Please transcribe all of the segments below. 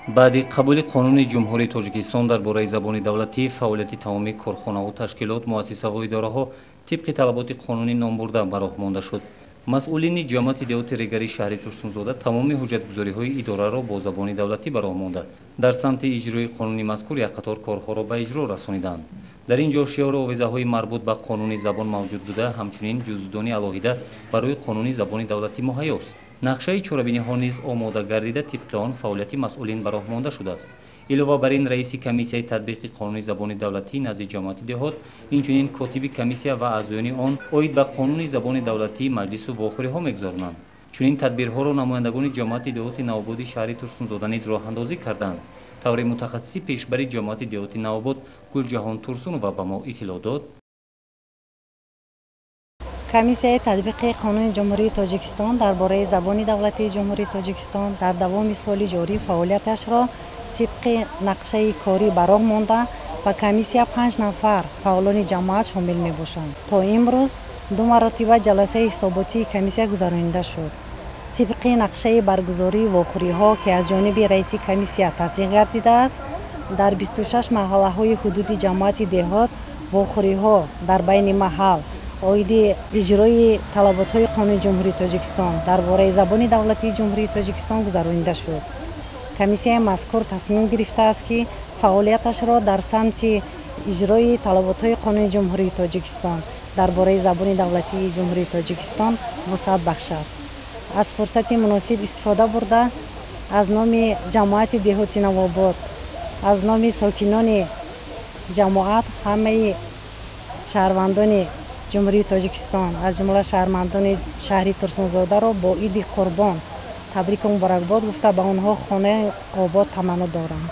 баъди қабули қонуни ҷумҳурии тоҷикистон дар бораи забони давлатӣ фаъолияти тамоми корхонаҳо ташкилот муассисаҳо идораҳо тибқи талаботи қонуни номбурда ба роҳ монда шуд. масъулини ҷамъияти деҳоти регари шаҳри турсунзода тамоми ҳуҷҷатгузориҳои идораро бо забони давлатӣ ба роҳ монда дар самти иҷрои қонуни мазкур як қатор корҳоро ба иҷро расониданд. дар ин ҷо шиёру овезаҳои марбут ба қонуни забон мавҷуд буда, ҳамчунин ҷузвдони алоҳида барои қонуни забони давлатӣ муҳайёст. нақшаи чорабиниҳо низ омода гардида тибқи он фаъолияти масъулин ба роҳ монда шудааст. илова бар ин раиси комиссияи тадбиқи қонуни забони давлатӣ назди ҷамъияти деҳот, инчунин котиби комиссия ва аъзоёни он оид ба қонуни забони давлатӣ маҷлису вохӯриҳо мегузаронанд. чунин тадбирҳоро намояндагони ҷамъияти деҳоти навободи шаҳри турсунзода низ роҳандозӣ карданд. таври мутахассиси пешбари ҷамъияти деҳоти навобод гулҷаҳон турсунова ба мо иттилоъ дод. комиссияи тадбиқи қонуни ҷумҳурии тоҷикистон дар бораи забони давлатии ҷумҳурии тоҷикистон дар давоми соли ҷорӣ фаъолияташро тибқи нақшаи корӣ ба роҳ монда ба комиссия 5 нафар фаъолони ҷамоат шомил мебошанд. то имрӯз 2 маротиба ҷаласаи ҳисоботии комиссия гузаронида шуд. тибқи нақшаи баргузории вохӯриҳо ки аз ҷониби раиси комиссия тасдиқ гардидааст, дар 26 маҳаллаҳои ҳудуди ҷамъияти деҳот вохӯриҳо дар байни маҳал оиди иҷрои талаботҳои қонуни ҷумҳурии тоҷикистон дар бораи забони давлатии ҷумҳурии тоҷикистон гузаронида шуд. комиссияи мазкур тасмим гирифтааст ки фаъолияташро дар самти иҷрои талаботҳои қонуни ҷумҳурии тоҷикистон дар бораи забони давлатии ҷумҳурии тоҷикистон вусъат бахшад. аз фурсати муносиб истифода бурда аз номи ҷамоати деҳоти навобод, аз номи сокинони ҷамоат, ҳамаи шаҳрвандони ҷумҳурии тоҷикистон аз ҷумла шаҳрвандони шаҳри турсунзодаро бо иди қурбон табрику муборакбод гуфта ба онҳо хонаи обод таманнӯ дорам.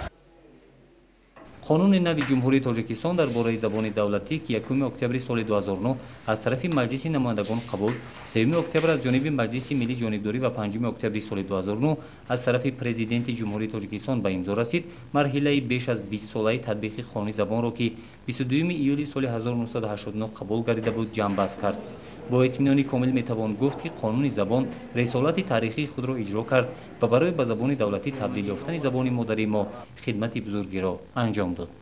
қонуни нави ҷумҳурии тоҷикистон дар бораи забони давлатӣ ки 1 октябри соли 2009 аз тарафи маҷлиси намояндагон қабул, 3 октябр аз ҷониби маҷлиси миллии ҷонибдорӣ ва 5 октябри соли 2009 аз тарафи президенти ҷумҳурии тоҷикистон ба имзо расид, марҳилаи беш аз 20 солаи тадбиқи қонуни забонро ки 22 июли соли 1989 қабул гардида буд ҷамъбаст кард. бо эътиминони комил метавон гуфт ки қонуни забон рисолати таърихии худро иҷро кард ва барои ба забони давлатӣ табдил ёфтани забони модари мо хидмати бузургиро анҷом дод.